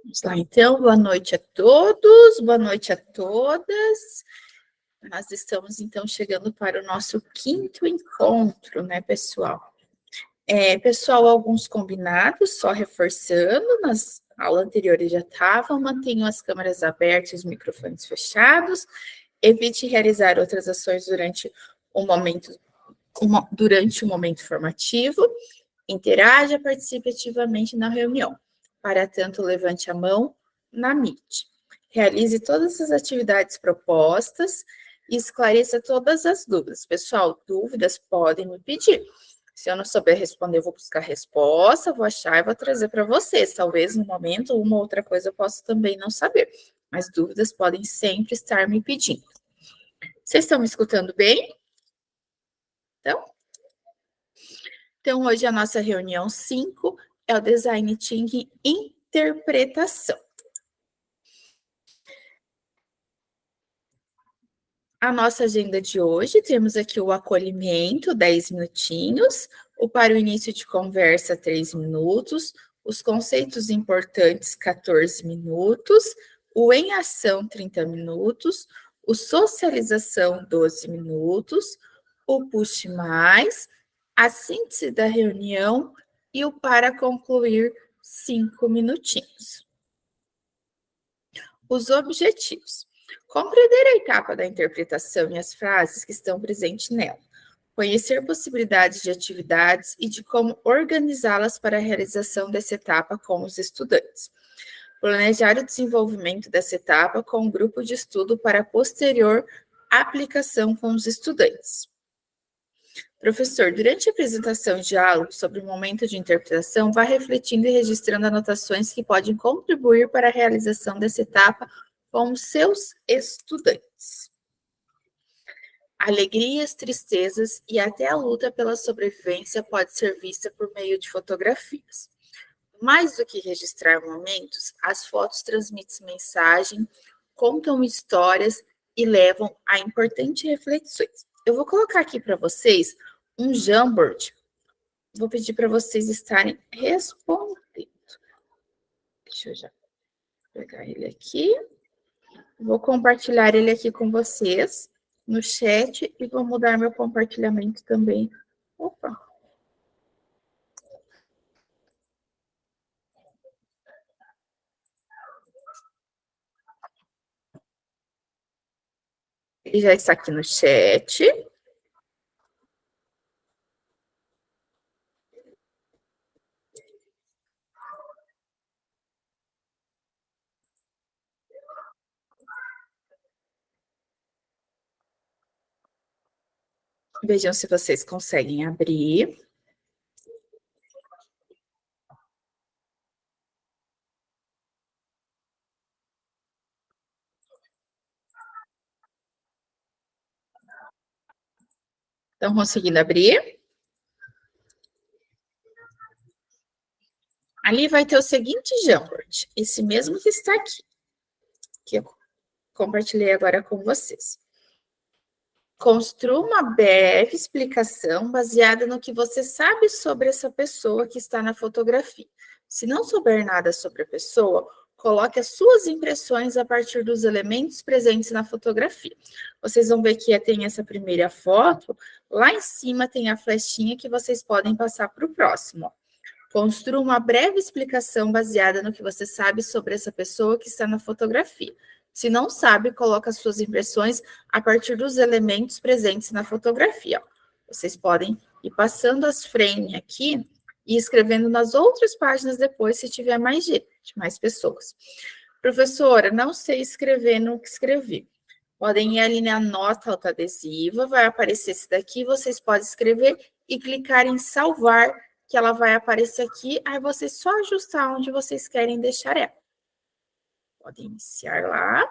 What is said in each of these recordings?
Vamos lá, então, boa noite a todos, boa noite a todas. Nós estamos, então, chegando para o nosso quinto encontro, né, pessoal? Pessoal, alguns combinados, só reforçando, nas aulas anteriores já estavam, mantenham as câmeras abertas e os microfones fechados, evite realizar outras ações durante o momento formativo, interaja, participe ativamente na reunião. Para tanto, levante a mão na Meet. Realize todas as atividades propostas e esclareça todas as dúvidas. Pessoal, dúvidas podem me pedir. Se eu não souber responder, eu vou buscar a resposta, vou achar e vou trazer para vocês. Talvez no momento uma outra coisa eu possa também não saber, mas dúvidas podem sempre estar me pedindo. Vocês estão me escutando bem? Então, hoje a nossa reunião 5 é o Design Thinking Interpretação. A nossa agenda de hoje, temos aqui o acolhimento, 10 minutinhos, o para o início de conversa, 3 minutos, os conceitos importantes, 14 minutos, o em ação, 30 minutos, o socialização, 12 minutos, o push mais, a síntese da reunião e o para concluir, 5 minutinhos. Os objetivos. Compreender a etapa da interpretação e as frases que estão presentes nela. Conhecer possibilidades de atividades e de como organizá-las para a realização dessa etapa com os estudantes. Planejar o desenvolvimento dessa etapa com um grupo de estudo para posterior aplicação com os estudantes. Professor, durante a apresentação e diálogo sobre o momento de interpretação, vá refletindo e registrando anotações que podem contribuir para a realização dessa etapa com os seus estudantes. Alegrias, tristezas e até a luta pela sobrevivência pode ser vista por meio de fotografias. Mais do que registrar momentos, as fotos transmitem mensagem, contam histórias e levam a importantes reflexões. Eu vou colocar aqui para vocês um Jamboard. Vou pedir para vocês estarem respondendo. Deixa eu já pegar ele aqui. Vou compartilhar ele aqui com vocês no chat e vou mudar meu compartilhamento também. Opa! Ele já está aqui no chat. Vejam se vocês conseguem abrir. Estão conseguindo abrir? Ali vai ter o seguinte Jamboard, esse mesmo que está aqui, que eu compartilhei agora com vocês. Construa uma breve explicação baseada no que você sabe sobre essa pessoa que está na fotografia. Se não souber nada sobre a pessoa, coloque as suas impressões a partir dos elementos presentes na fotografia. Vocês vão ver que tem essa primeira foto, lá em cima tem a flechinha que vocês podem passar para o próximo. Construa uma breve explicação baseada no que você sabe sobre essa pessoa que está na fotografia. Se não sabe, coloque as suas impressões a partir dos elementos presentes na fotografia. Vocês podem ir passando as frames aqui e escrevendo nas outras páginas depois, se tiver mais gente, mais pessoas. Professora, não sei escrever no que escrevi. Podem ir ali na nota autoadesiva, vai aparecer esse daqui, vocês podem escrever e clicar em salvar, que ela vai aparecer aqui, aí vocês só ajustar onde vocês querem deixar ela. Podem iniciar lá.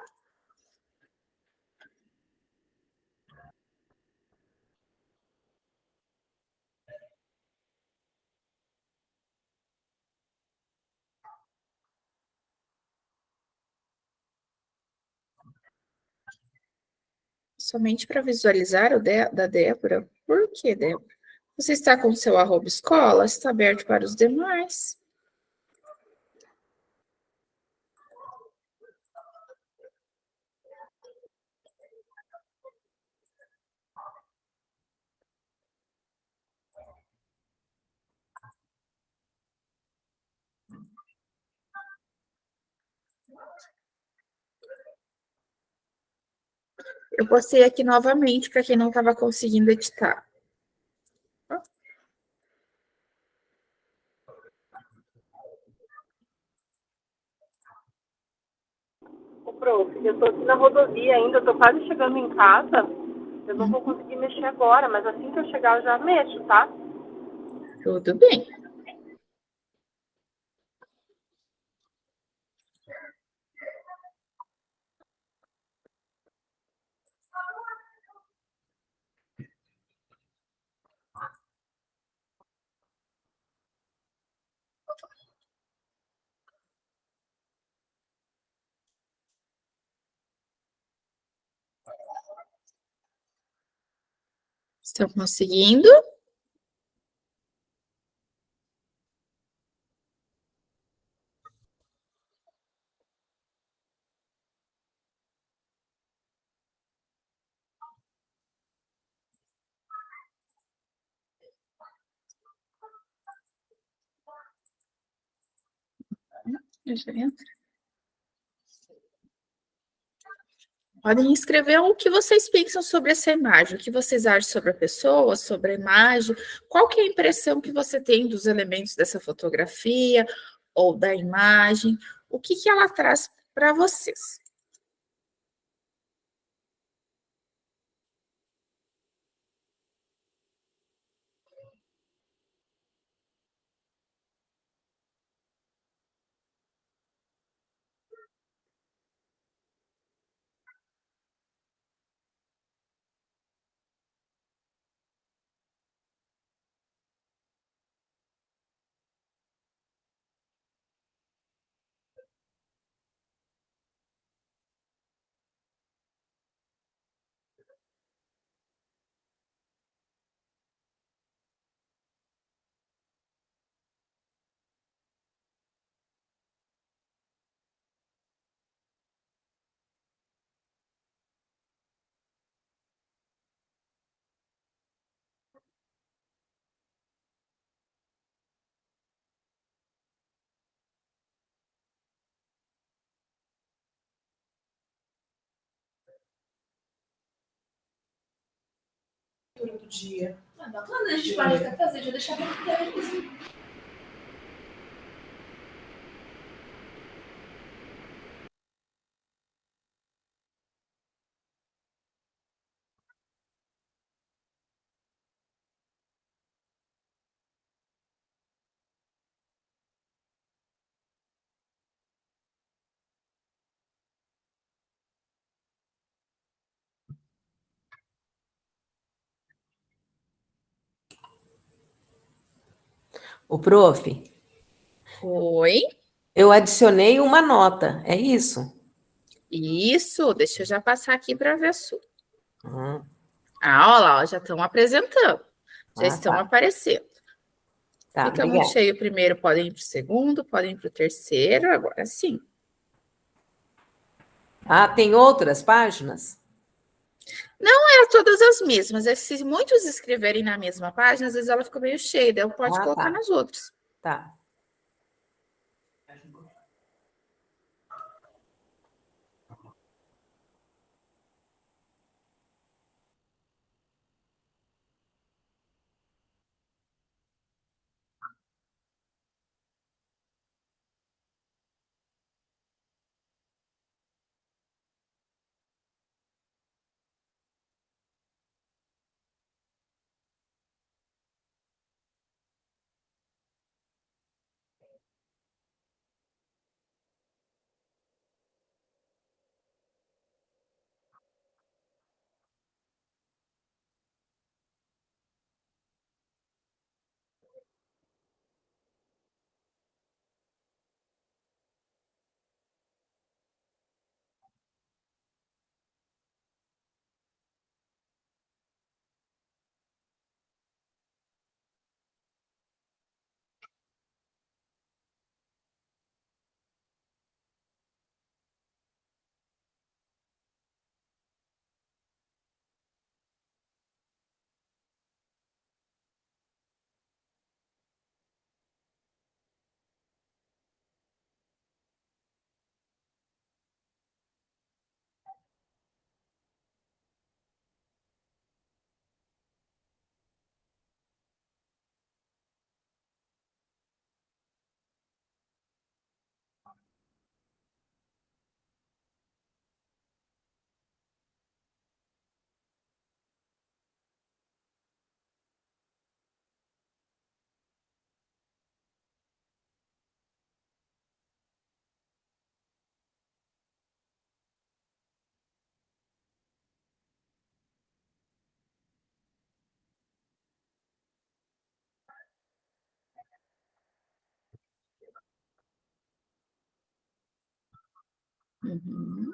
Somente para visualizar o da Débora. Por que, Débora? Você está com o seu @escola? Está aberto para os demais. Eu postei aqui novamente para quem não estava conseguindo editar. Ô, prof, eu tô aqui na rodovia ainda, eu tô quase chegando em casa. Eu não vou conseguir mexer agora, mas assim que eu chegar eu já mexo, tá? Tudo bem. Estão conseguindo? Já entra. Podem escrever o que vocês pensam sobre essa imagem, o que vocês acham sobre a pessoa, sobre a imagem, qual que é a impressão que você tem dos elementos dessa fotografia ou da imagem, o que que ela traz para vocês. Do dia. Ah, bacana, a gente pode até fazer, já deixar bem claro. O prof, Oi, eu adicionei uma nota, é isso? isso, deixa eu já passar aqui para ver a sua. Uhum. Ah, olha lá, ó, já estão apresentando, já Ah, estão tá. aparecendo. Tá, Fica muito obrigada. cheio o primeiro, podem ir para o segundo, podem ir para o terceiro, agora sim. Ah, tem outras páginas? É todas as mesmas, é que se muitos escreverem na mesma página, às vezes ela fica meio cheia, daí pode Ah, colocar tá. nas outras. Tá. Uhum.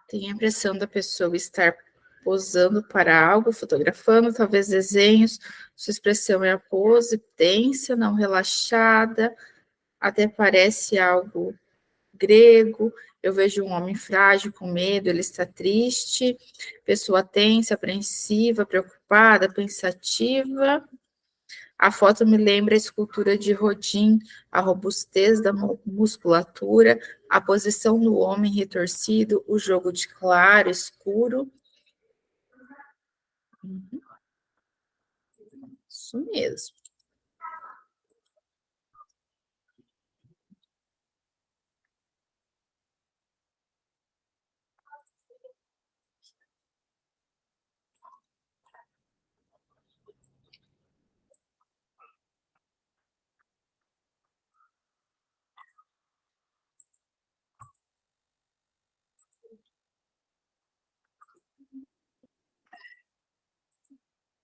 Tem a impressão da pessoa estar posando para algo, fotografando, talvez desenhos. Sua expressão é a pose, tensa, não relaxada, até parece algo grego. Eu vejo um homem frágil, com medo, ele está triste. Pessoa tensa, apreensiva, preocupada, pensativa. A foto me lembra a escultura de Rodin, a robustez da musculatura, a posição do homem retorcido, o jogo de claro, escuro. Isso mesmo.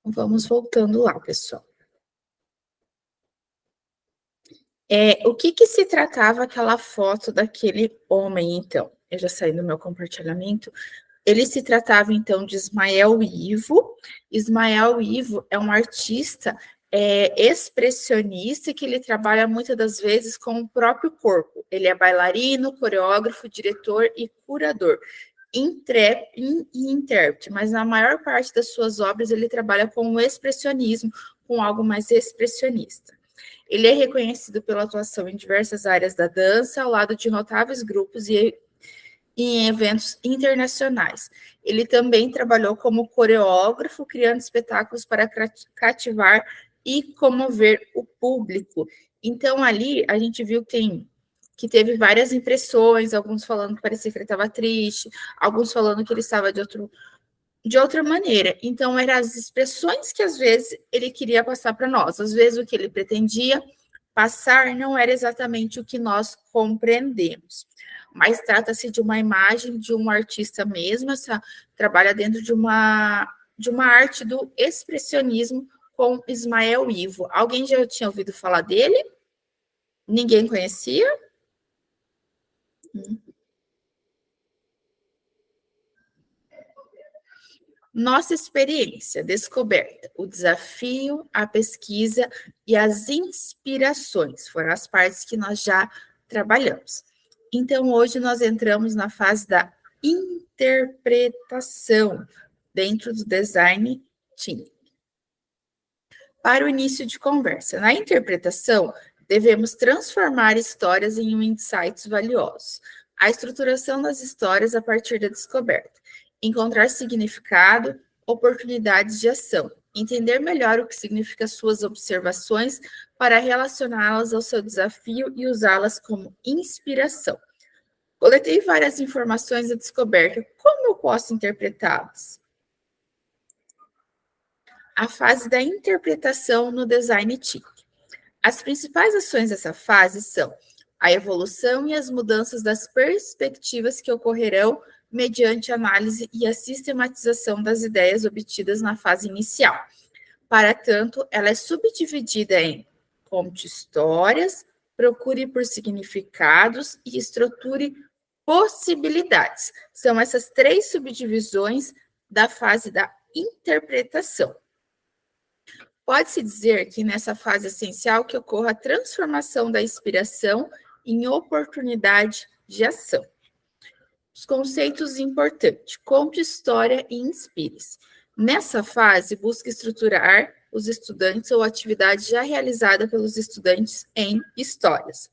Vamos voltando lá, pessoal. O que se tratava aquela foto daquele homem, então? Eu já saí do meu compartilhamento. Ele se tratava, então, de Ismael Ivo. Ismael Ivo é um artista expressionista que ele trabalha muitas das vezes com o próprio corpo. Ele é bailarino, coreógrafo, diretor e curador, e intérprete, mas na maior parte das suas obras ele trabalha com o expressionismo, com algo mais expressionista. Ele é reconhecido pela atuação em diversas áreas da dança, ao lado de notáveis grupos e em eventos internacionais. Ele também trabalhou como coreógrafo, criando espetáculos para cativar e comover o público. Então, ali, a gente viu que teve várias impressões, alguns falando que parecia que ele estava triste, alguns falando que ele estava de outra maneira. Então, eram as expressões que, às vezes, ele queria passar para nós. Às vezes, o que ele pretendia passar não era exatamente o que nós compreendemos. Mas trata-se de uma imagem de um artista mesmo, trabalha dentro de uma arte do expressionismo com Ismael Ivo. Alguém já tinha ouvido falar dele? Ninguém conhecia? Nossa experiência, descoberta, o desafio, a pesquisa e as inspirações foram as partes que nós já trabalhamos. Então, hoje nós entramos na fase da interpretação dentro do design thinking. Para o início de conversa, na interpretação, devemos transformar histórias em insights valiosos. A estruturação das histórias a partir da descoberta. Encontrar significado, oportunidades de ação. Entender melhor o que significa suas observações para relacioná-las ao seu desafio e usá-las como inspiração. Coletei várias informações da descoberta. Como eu posso interpretá-las? A fase da interpretação no design thinking. As principais ações dessa fase são a evolução e as mudanças das perspectivas que ocorrerão mediante análise e a sistematização das ideias obtidas na fase inicial. Para tanto, ela é subdividida em conte histórias, procure por significados e estruture possibilidades. São essas três subdivisões da fase da interpretação. Pode-se dizer que nessa fase essencial que ocorra a transformação da inspiração em oportunidade de ação. Os conceitos importantes: conte história e inspire-se. Nessa fase, busque estruturar os estudantes ou atividade já realizada pelos estudantes em histórias.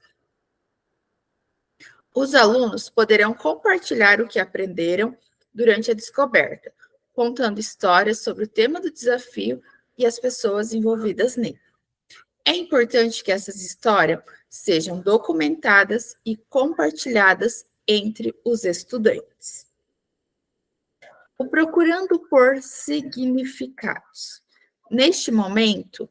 Os alunos poderão compartilhar o que aprenderam durante a descoberta, contando histórias sobre o tema do desafio e as pessoas envolvidas nele. É importante que essas histórias sejam documentadas e compartilhadas entre os estudantes. O procurando por significados. Neste momento,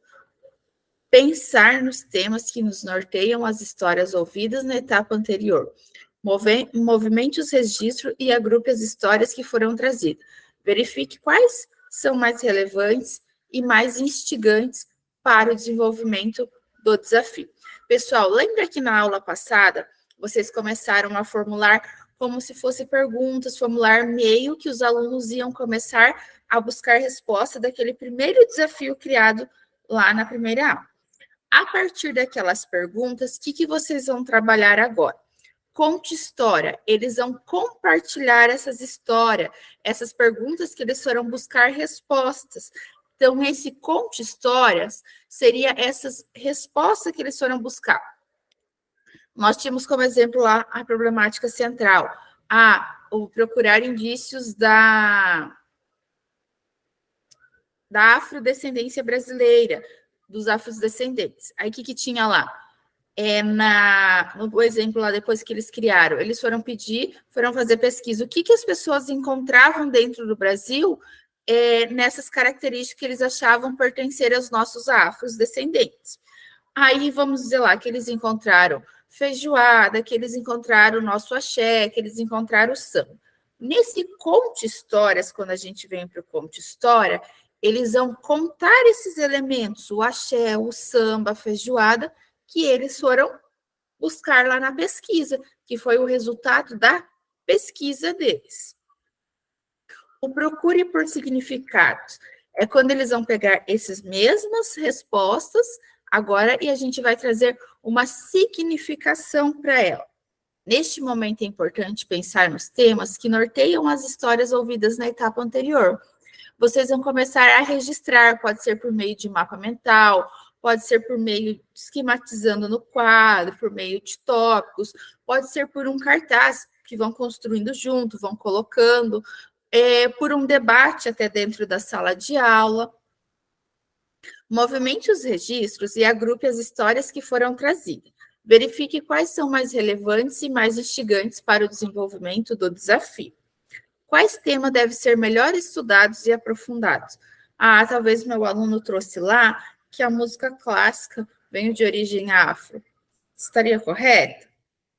pensar nos temas que nos norteiam as histórias ouvidas na etapa anterior. Movimente os registros e agrupe as histórias que foram trazidas. Verifique quais são mais relevantes e mais instigantes para o desenvolvimento do desafio. Pessoal, lembra que na aula passada vocês começaram a formular como se fosse perguntas, formular meio que os alunos iam começar a buscar resposta daquele primeiro desafio criado lá na primeira aula. A partir daquelas perguntas, o que vocês vão trabalhar agora? Conte história. Eles vão compartilhar essas histórias, essas perguntas que eles foram buscar respostas. Então, esse conte histórias seria essas respostas que eles foram buscar. Nós tínhamos como exemplo lá a problemática central. O procurar indícios da afrodescendência brasileira, dos afrodescendentes. Aí, o que tinha lá? No exemplo lá, depois que eles criaram, eles foram fazer pesquisa. O que as pessoas encontravam dentro do Brasil nessas características que eles achavam pertencer aos nossos afrodescendentes. Aí, vamos dizer lá, que eles encontraram feijoada, que eles encontraram o nosso axé, que eles encontraram o samba. Nesse conte histórias, quando a gente vem para o conte história, eles vão contar esses elementos, o axé, o samba, a feijoada, que eles foram buscar lá na pesquisa, que foi o resultado da pesquisa deles. O procure por significados é quando eles vão pegar essas mesmas respostas agora e a gente vai trazer uma significação para ela. Neste momento é importante pensar nos temas que norteiam as histórias ouvidas na etapa anterior. Vocês vão começar a registrar, pode ser por meio de mapa mental, pode ser por meio de esquematizando no quadro, por meio de tópicos, pode ser por um cartaz que vão construindo junto, vão colocando, por um debate até dentro da sala de aula. Movimente os registros e agrupe as histórias que foram trazidas. Verifique quais são mais relevantes e mais instigantes para o desenvolvimento do desafio. Quais temas devem ser melhor estudados e aprofundados? Talvez meu aluno trouxe lá que a música clássica veio de origem afro. Estaria correto?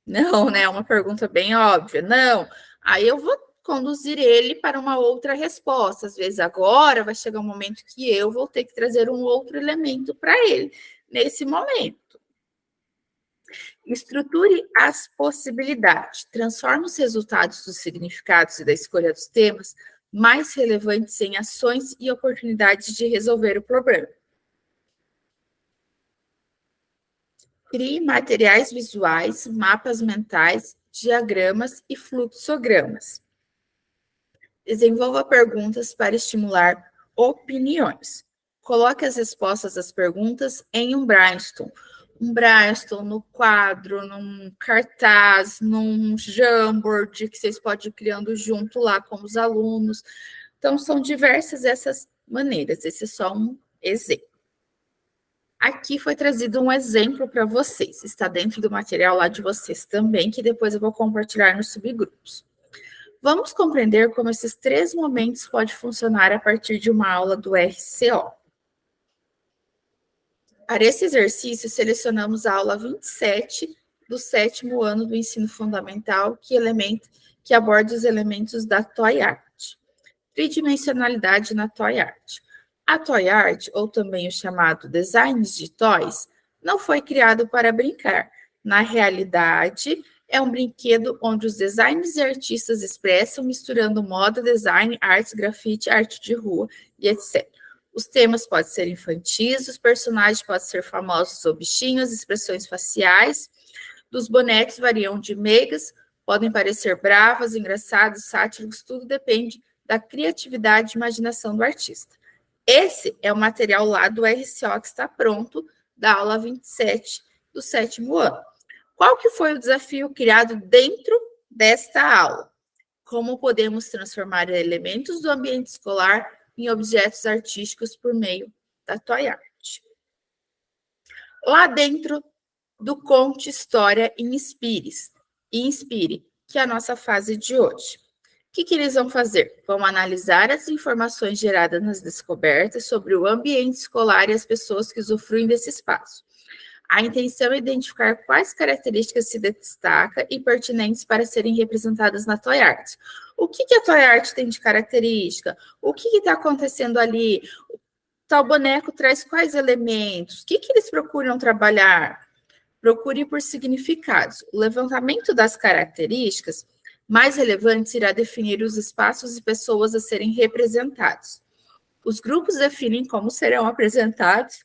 Não, né? É uma pergunta bem óbvia. Não. Aí eu vou conduzir ele para uma outra resposta. Às vezes agora vai chegar um momento que eu vou ter que trazer um outro elemento para ele, nesse momento. Estruture as possibilidades. Transforme os resultados dos significados e da escolha dos temas mais relevantes em ações e oportunidades de resolver o problema. Crie materiais visuais, mapas mentais, diagramas e fluxogramas. Desenvolva perguntas para estimular opiniões. Coloque as respostas às perguntas em um brainstorm. Um brainstorm no quadro, num cartaz, num Jamboard, que vocês podem ir criando junto lá com os alunos. Então, são diversas essas maneiras. Esse é só um exemplo. Aqui foi trazido um exemplo para vocês. Está dentro do material lá de vocês também, que depois eu vou compartilhar nos subgrupos. Vamos compreender como esses 3 momentos podem funcionar a partir de uma aula do RCO. Para esse exercício, selecionamos a aula 27 do 7º ano do ensino fundamental, que aborda os elementos da Toy Art. Tridimensionalidade na Toy Art. A Toy Art, ou também o chamado design de toys, não foi criado para brincar. Na realidade, é um brinquedo onde os designers e artistas expressam, misturando moda, design, artes, grafite, arte de rua e etc. Os temas podem ser infantis, os personagens podem ser famosos ou bichinhos, expressões faciais. Dos bonecos variam de meigas, podem parecer bravas, engraçados, sátiros, tudo depende da criatividade e imaginação do artista. Esse é o material lá do RCO que está pronto, da aula 27 do 7º ano. Qual que foi o desafio criado dentro desta aula? Como podemos transformar elementos do ambiente escolar em objetos artísticos por meio da Toy Art? Lá dentro do Conte História e Inspire, que é a nossa fase de hoje. O que eles vão fazer? Vão analisar as informações geradas nas descobertas sobre o ambiente escolar e as pessoas que usufruem desse espaço. A intenção é identificar quais características se destacam e pertinentes para serem representadas na Toy Art. O que a Toy Art tem de característica? O que está acontecendo ali? Tal boneco traz quais elementos? O que eles procuram trabalhar? Procure por significados. O levantamento das características mais relevantes irá definir os espaços e pessoas a serem representados. Os grupos definem como serão apresentados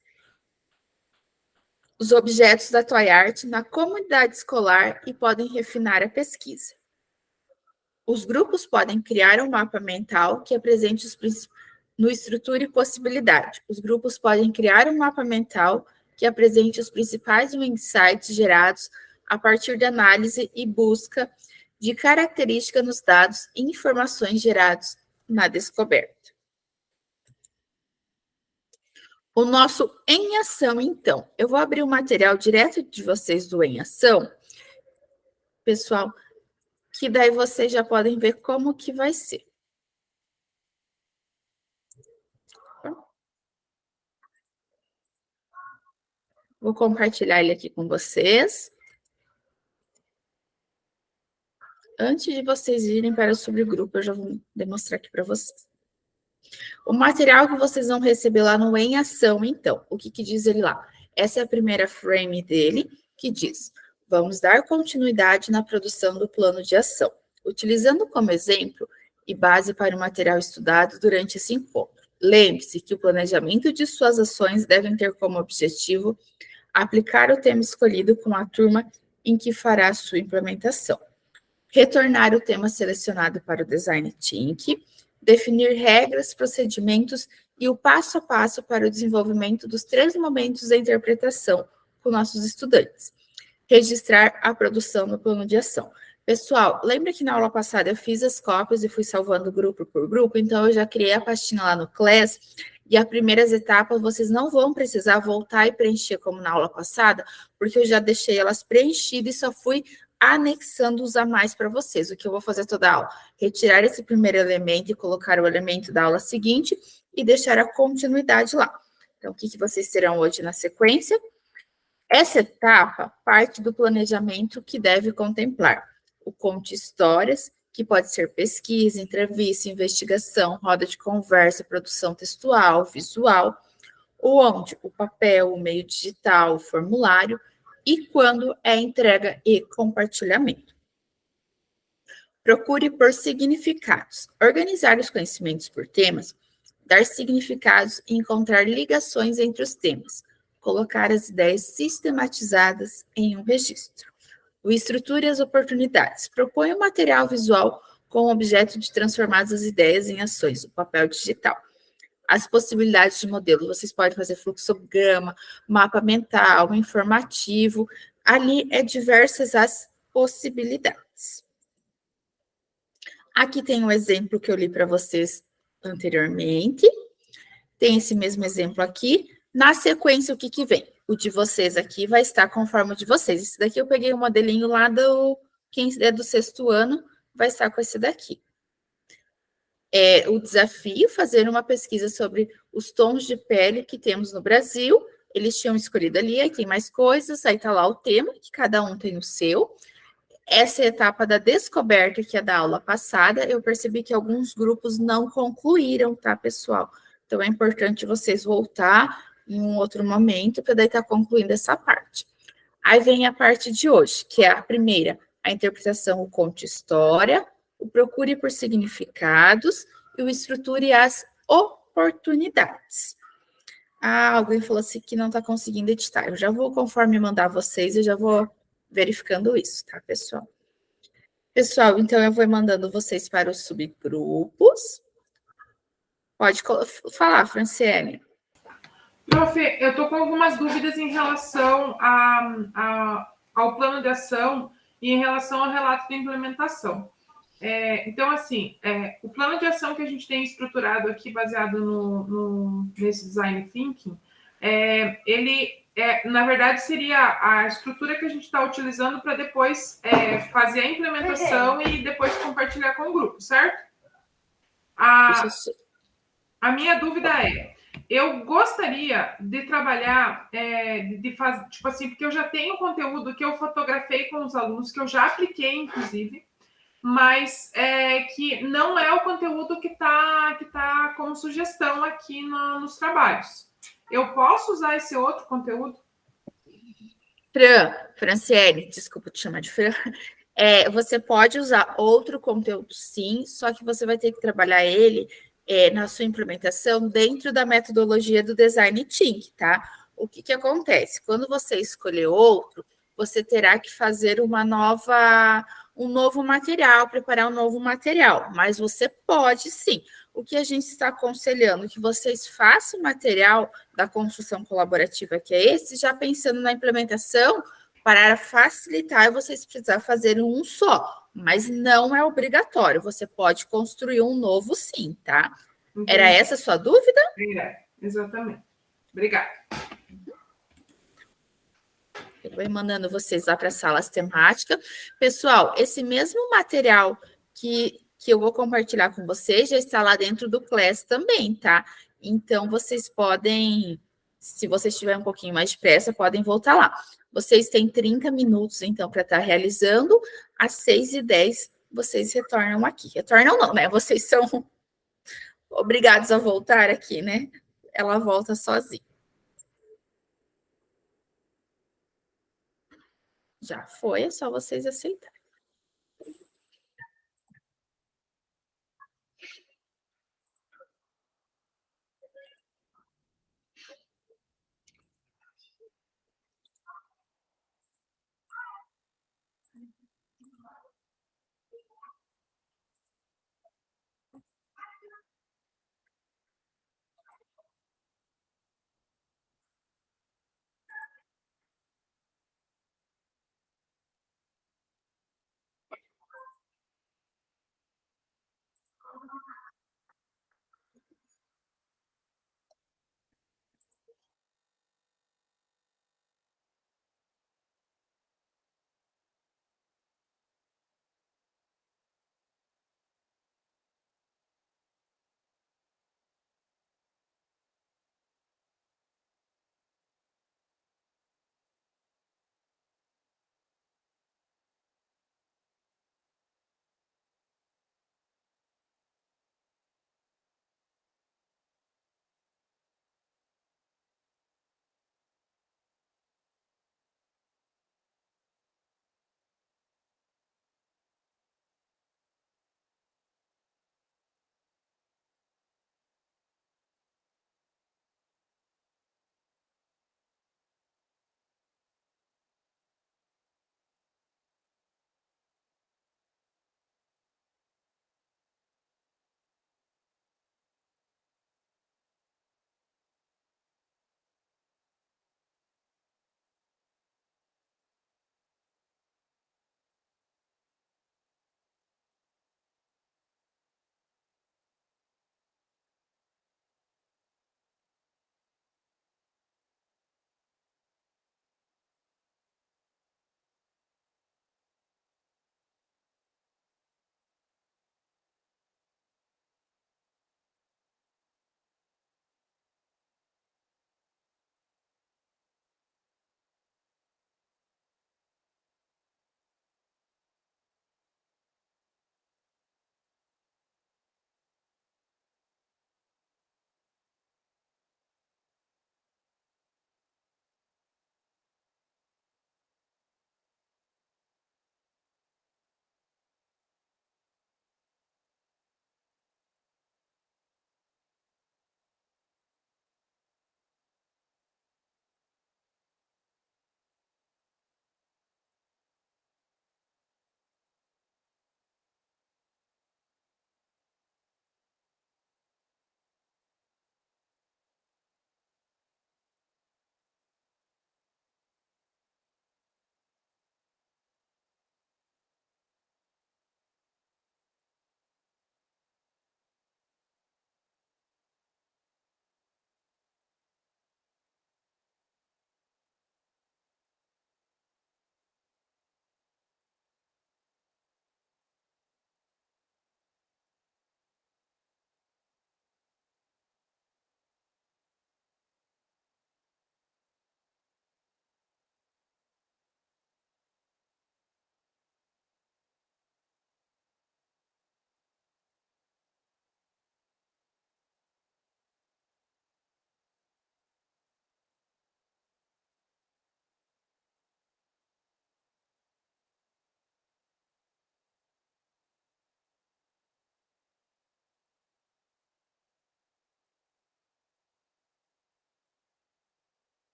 os objetos da Toy Art na comunidade escolar e podem refinar a pesquisa. Os grupos podem criar um mapa mental que apresente os princípios no estrutura e possibilidade. Os grupos podem criar um mapa mental que apresente os principais insights gerados a partir da análise e busca de características nos dados e informações gerados na descoberta. O nosso Em Ação, então. Eu vou abrir o material direto de vocês do Em Ação, pessoal, que daí vocês já podem ver como que vai ser. Vou compartilhar ele aqui com vocês. Antes de vocês irem para o subgrupo, eu já vou demonstrar aqui para vocês. O material que vocês vão receber lá no Em Ação, então, o que diz ele lá? Essa é a primeira frame dele, que diz: vamos dar continuidade na produção do plano de ação, utilizando como exemplo e base para o material estudado durante esse encontro. Lembre-se que o planejamento de suas ações deve ter como objetivo aplicar o tema escolhido com a turma em que fará a sua implementação. Retornar o tema selecionado para o Design Thinking, definir regras, procedimentos e o passo a passo para o desenvolvimento dos 3 momentos da interpretação com nossos estudantes. Registrar a produção no plano de ação. Pessoal, lembra que na aula passada eu fiz as cópias e fui salvando grupo por grupo, então eu já criei a pastinha lá no Class, e as primeiras etapas vocês não vão precisar voltar e preencher como na aula passada, porque eu já deixei elas preenchidas e só fui anexando os a mais para vocês. O que eu vou fazer toda a aula? Retirar esse primeiro elemento e colocar o elemento da aula seguinte e deixar a continuidade lá. Então, o que vocês terão hoje na sequência? Essa etapa parte do planejamento que deve contemplar o conte histórias, que pode ser pesquisa, entrevista, investigação, roda de conversa, produção textual, visual, o onde o papel, o meio digital, o formulário, e quando é entrega e compartilhamento. Procure por significados. Organizar os conhecimentos por temas, dar significados e encontrar ligações entre os temas. Colocar as ideias sistematizadas em um registro. O estrutura e as oportunidades. Propõe um material visual com o objeto de transformar as ideias em ações, o papel digital. As possibilidades de modelo, vocês podem fazer fluxograma, mapa mental, informativo, ali é diversas as possibilidades. Aqui tem um exemplo que eu li para vocês anteriormente, tem esse mesmo exemplo aqui. Na sequência, o que vem? O de vocês aqui vai estar conforme o de vocês. Esse daqui eu peguei o modelinho lá quem é do 6º ano, vai estar com esse daqui. É o desafio, fazer uma pesquisa sobre os tons de pele que temos no Brasil. Eles tinham escolhido ali, aí tem mais coisas, aí está lá o tema, que cada um tem o seu. Essa é a etapa da descoberta, que é da aula passada. Eu percebi que alguns grupos não concluíram, tá, pessoal? Então, é importante vocês voltar em um outro momento, para daí estar concluindo essa parte. Aí vem a parte de hoje, que é a primeira, a interpretação, o conte história, o procure por significados e o estruture as oportunidades. Ah, alguém falou assim que não está conseguindo editar. Eu já vou, conforme mandar vocês, eu já vou verificando isso, tá, pessoal? Pessoal, então eu vou mandando vocês para os subgrupos. Pode falar, Franciele. Prof, eu estou com algumas dúvidas em relação ao plano de ação e em relação ao relato de implementação. Então, assim, o plano de ação que a gente tem estruturado aqui, baseado nesse Design Thinking, na verdade, seria a estrutura que a gente está utilizando para depois fazer a implementação e depois compartilhar com o grupo, certo? A minha dúvida eu gostaria de trabalhar, de fazer, tipo assim, porque eu já tenho conteúdo que eu fotografei com os alunos, que eu já apliquei, inclusive, mas que não é o conteúdo que tá como sugestão aqui nos trabalhos. Eu posso usar esse outro conteúdo? Franciele, desculpa te chamar de Fran. Você pode usar outro conteúdo, sim, só que você vai ter que trabalhar ele na sua implementação dentro da metodologia do Design Thinking, tá? O que acontece? Quando você escolher outro, você terá que fazer um novo material, preparar um novo material, mas você pode sim. O que a gente está aconselhando? Que vocês façam o material da construção colaborativa, que é esse, já pensando na implementação para facilitar vocês precisar fazer um só, mas não é obrigatório. Você pode construir um novo sim, tá? Entendi. Era essa a sua dúvida? Exatamente. Obrigada. Eu vou mandando vocês lá para as salas temáticas. Pessoal, esse mesmo material que eu vou compartilhar com vocês já está lá dentro do Class também, tá? Então, vocês podem, se vocês tiverem um pouquinho mais de pressa, podem voltar lá. Vocês têm 30 minutos, então, para estar realizando. Às 6h10, vocês retornam aqui. Retornam não, né? Vocês são obrigados a voltar aqui, né? Ela volta sozinha. Já foi, é só vocês aceitarem.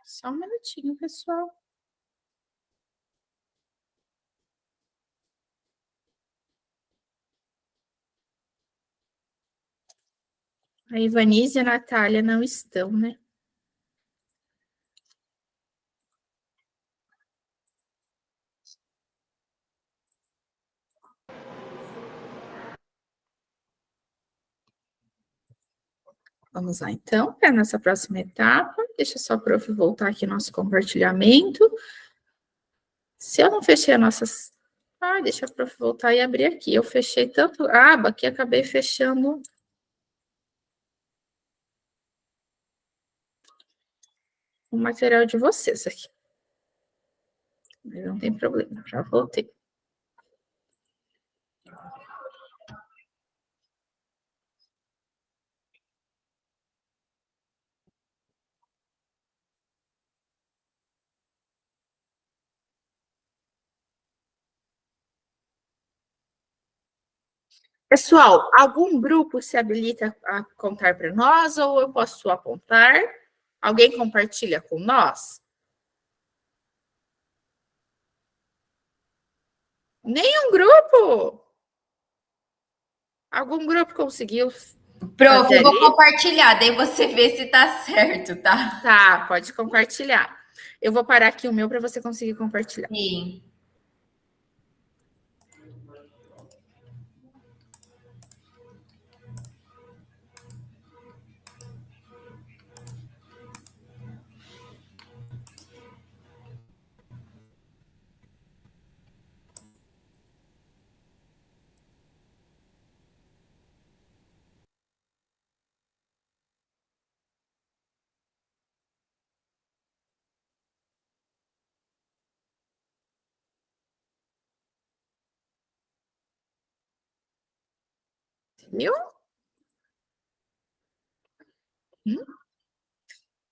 Só um minutinho, pessoal. A Ivanise e a Natália não estão, né? Vamos lá, então, para a nossa próxima etapa. Deixa só a prof voltar aqui nosso compartilhamento. Se eu não fechei a nossas... Ah, deixa a prof voltar e abrir aqui. Eu fechei tanto a aba que acabei fechando... o material de vocês aqui. Mas não tem problema, já voltei. Pessoal, algum grupo se habilita a contar para nós ou eu posso apontar? Alguém compartilha com nós? Nenhum grupo? Algum grupo conseguiu? Prof, eu vou compartilhar, daí você vê se tá certo, tá? Tá, pode compartilhar. Eu vou parar aqui o meu para você conseguir compartilhar. Sim. Viu?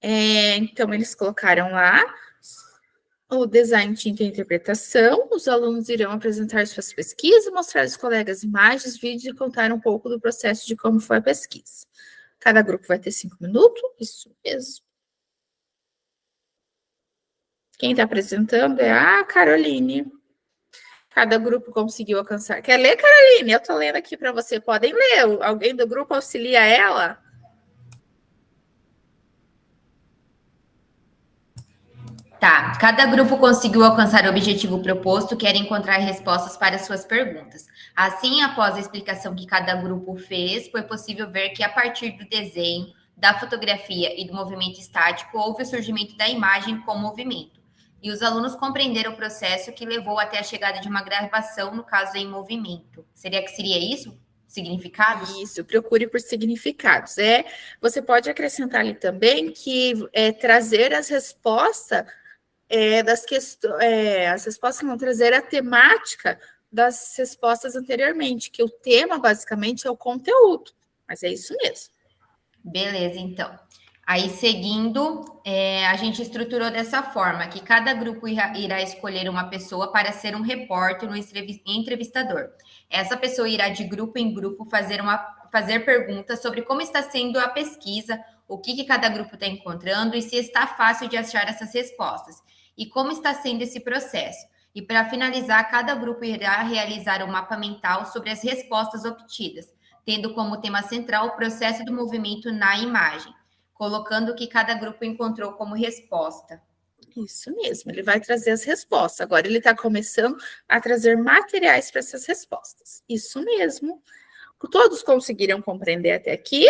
Então, eles colocaram lá o design tinta e interpretação. Os alunos irão apresentar suas pesquisas, mostrar aos colegas imagens, vídeos e contar um pouco do processo de como foi a pesquisa. Cada grupo vai ter 5 minutos, isso mesmo. Quem está apresentando é a Caroline. Cada grupo conseguiu alcançar. Quer ler, Caroline? Eu estou lendo aqui para você. Podem ler. Alguém do grupo auxilia ela? Tá, cada grupo conseguiu alcançar o objetivo proposto, que era encontrar respostas para suas perguntas. Assim, após a explicação que cada grupo fez, foi possível ver que a partir do desenho, da fotografia e do movimento estático, houve o surgimento da imagem com movimento. E os alunos compreenderam o processo que levou até a chegada de uma gravação, no caso em movimento. Seria isso? Significados? Isso, procure por significados. Você pode acrescentar ali também que trazer as respostas das questões, as respostas não, trazer a temática das respostas anteriormente, que o tema basicamente é o conteúdo, mas é isso mesmo. Beleza, então. Aí, seguindo, a gente estruturou dessa forma, que cada grupo irá escolher uma pessoa para ser um repórter, um entrevistador. Essa pessoa irá de grupo em grupo fazer perguntas sobre como está sendo a pesquisa, o que cada grupo está encontrando e se está fácil de achar essas respostas, e como está sendo esse processo. E para finalizar, cada grupo irá realizar um mapa mental sobre as respostas obtidas, tendo como tema central o processo do movimento na imagem, colocando o que cada grupo encontrou como resposta. Isso mesmo, ele vai trazer as respostas. Agora ele está começando a trazer materiais para essas respostas. Isso mesmo. Todos conseguiram compreender até aqui?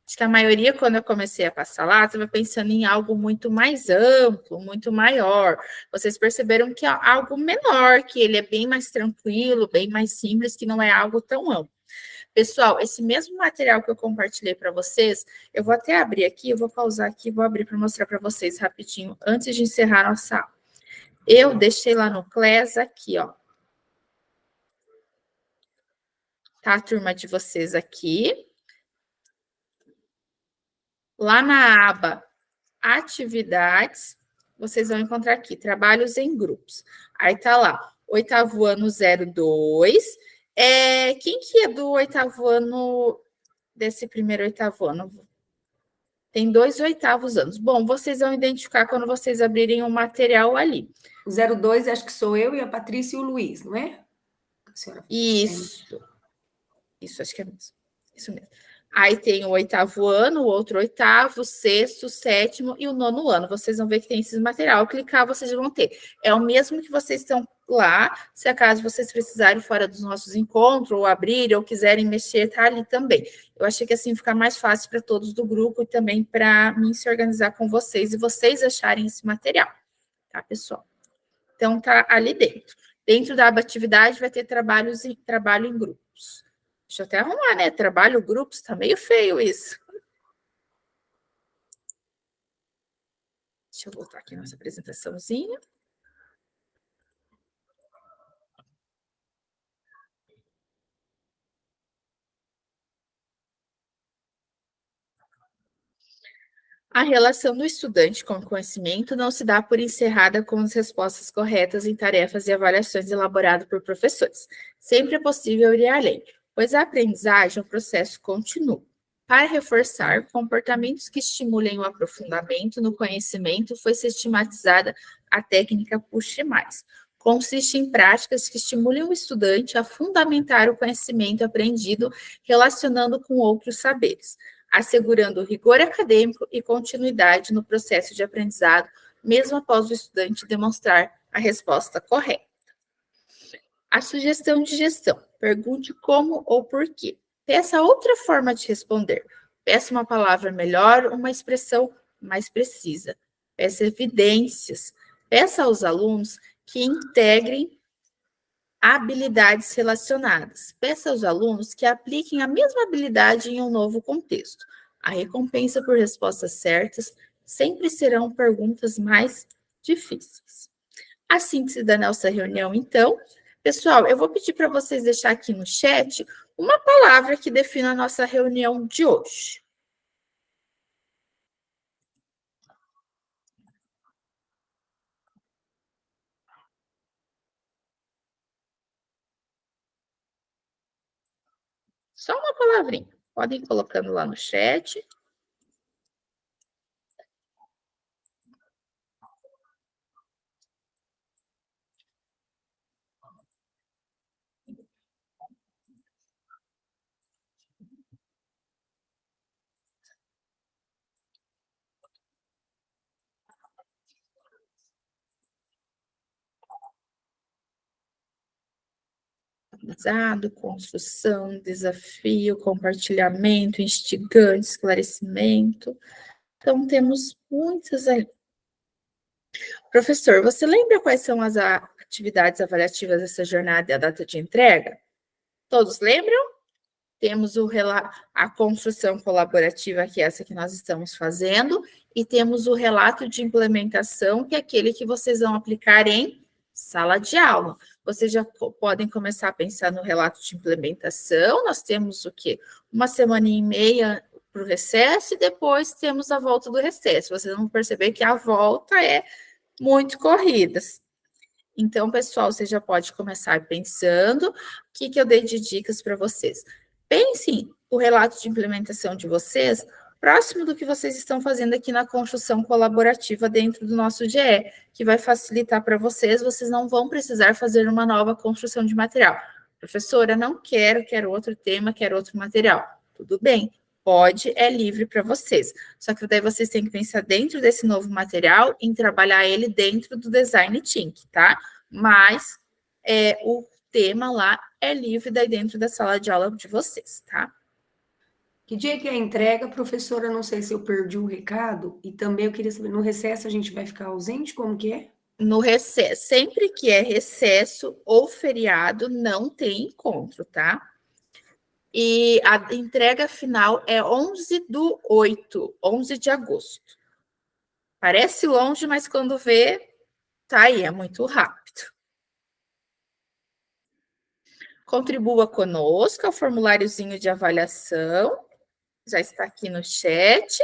Acho que a maioria, quando eu comecei a passar lá, estava pensando em algo muito mais amplo, muito maior. Vocês perceberam que é algo menor, que ele é bem mais tranquilo, bem mais simples, que não é algo tão amplo. Pessoal, esse mesmo material que eu compartilhei para vocês, eu vou até abrir aqui, eu vou pausar aqui, vou abrir para mostrar para vocês rapidinho, antes de encerrar a nossa aula. Eu deixei lá no Class aqui, ó. Tá a turma de vocês aqui. Lá na aba Atividades, vocês vão encontrar aqui, Trabalhos em Grupos. Aí tá lá, 8º ano 02. Quem que é do 8º ano, desse primeiro 8º ano? Tem 2 oitavos anos. Bom, vocês vão identificar quando vocês abrirem o material ali. O 02, acho que sou eu e a Patrícia e o Luiz, não é? A senhora... Isso. Isso, acho que é mesmo. Isso mesmo. Aí tem o 8º ano, o outro 8º, 6º, 7º e o 9º ano. Vocês vão ver que tem esse material. Clicar, vocês vão ter. É o mesmo que vocês estão lá. Se acaso vocês precisarem fora dos nossos encontros, ou abrir, ou quiserem mexer, tá ali também. Eu achei que assim fica mais fácil para todos do grupo e também para mim se organizar com vocês e vocês acharem esse material. Tá, pessoal? Então, tá ali dentro. Dentro da aba atividade vai ter trabalho em grupos. Deixa eu até arrumar, né? Trabalho grupos, tá meio feio isso. Deixa eu voltar aqui nossa apresentaçãozinha. A relação do estudante com o conhecimento não se dá por encerrada com as respostas corretas em tarefas e avaliações elaboradas por professores. Sempre é possível ir além, pois a aprendizagem é um processo contínuo. Para reforçar comportamentos que estimulem o aprofundamento no conhecimento, foi sistematizada a técnica Puxe Mais. Consiste em práticas que estimulem o estudante a fundamentar o conhecimento aprendido relacionando com outros saberes, assegurando rigor acadêmico e continuidade no processo de aprendizado, mesmo após o estudante demonstrar a resposta correta. A sugestão de gestão. Pergunte como ou por quê. Peça outra forma de responder. Peça uma palavra melhor, uma expressão mais precisa. Peça evidências. Peça aos alunos que integrem habilidades relacionadas. Peça aos alunos que apliquem a mesma habilidade em um novo contexto. A recompensa por respostas certas sempre serão perguntas mais difíceis. A síntese da nossa reunião, então. Pessoal, eu vou pedir para vocês deixar aqui no chat uma palavra que defina a nossa reunião de hoje. Só uma palavrinha. Podem ir colocando lá no chat. Construção, desafio, compartilhamento, instigante, esclarecimento. Então, temos muitas aí. Professor, você lembra quais são as atividades avaliativas dessa jornada e a data de entrega? Todos lembram? Temos a construção colaborativa, que é essa que nós estamos fazendo, e temos o relato de implementação, que é aquele que vocês vão aplicar em sala de aula. Vocês já podem começar a pensar no relato de implementação. Nós temos o quê? Uma semana e meia para o recesso e depois temos a volta do recesso. Vocês vão perceber que a volta é muito corrida. Então, pessoal, você já pode começar pensando o que eu dei de dicas para vocês. Pensem o relato de implementação de vocês próximo do que vocês estão fazendo aqui na construção colaborativa dentro do nosso GE, que vai facilitar para vocês não vão precisar fazer uma nova construção de material. Professora, não quero outro tema, quero outro material. Tudo bem, pode, é livre para vocês. Só que daí vocês têm que pensar dentro desse novo material em trabalhar ele dentro do Design Thinking, tá? Mas o tema lá é livre daí dentro da sala de aula de vocês, tá? Que dia que é a entrega, professora? Não sei se eu perdi o recado. E também eu queria saber, no recesso a gente vai ficar ausente? Como que é? No recesso, sempre que é recesso ou feriado, não tem encontro, tá? E a entrega final é 11/8, 11 de agosto. Parece longe, mas quando vê, tá aí, é muito rápido. Contribua conosco, é o formuláriozinho de avaliação. Já está aqui no chat.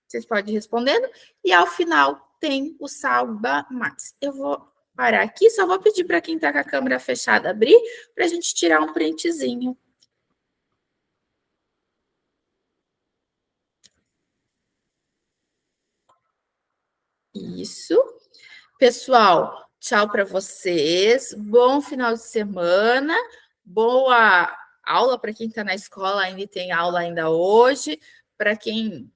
Vocês podem ir respondendo. E ao final tem o Salva Mais. Eu vou parar aqui, só vou pedir para quem está com a câmera fechada abrir, para a gente tirar um printzinho. Isso. Pessoal, tchau para vocês. Bom final de semana. Boa aula para quem está na escola, ainda tem aula ainda hoje. Para quem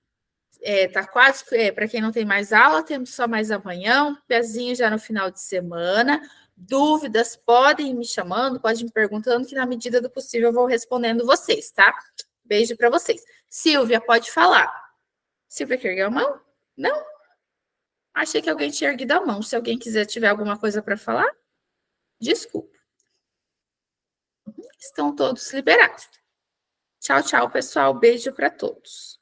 tá quase, para quem não tem mais aula, temos só mais amanhã, um pezinho já no final de semana. Dúvidas, podem ir me chamando, podem me perguntando, que na medida do possível eu vou respondendo vocês, tá? Beijo para vocês. Silvia, pode falar. Silvia, quer erguer a mão? Não? Achei que alguém tinha erguido a mão. Se alguém tiver alguma coisa para falar, desculpa. Estão todos liberados. Tchau, tchau, pessoal. Beijo para todos.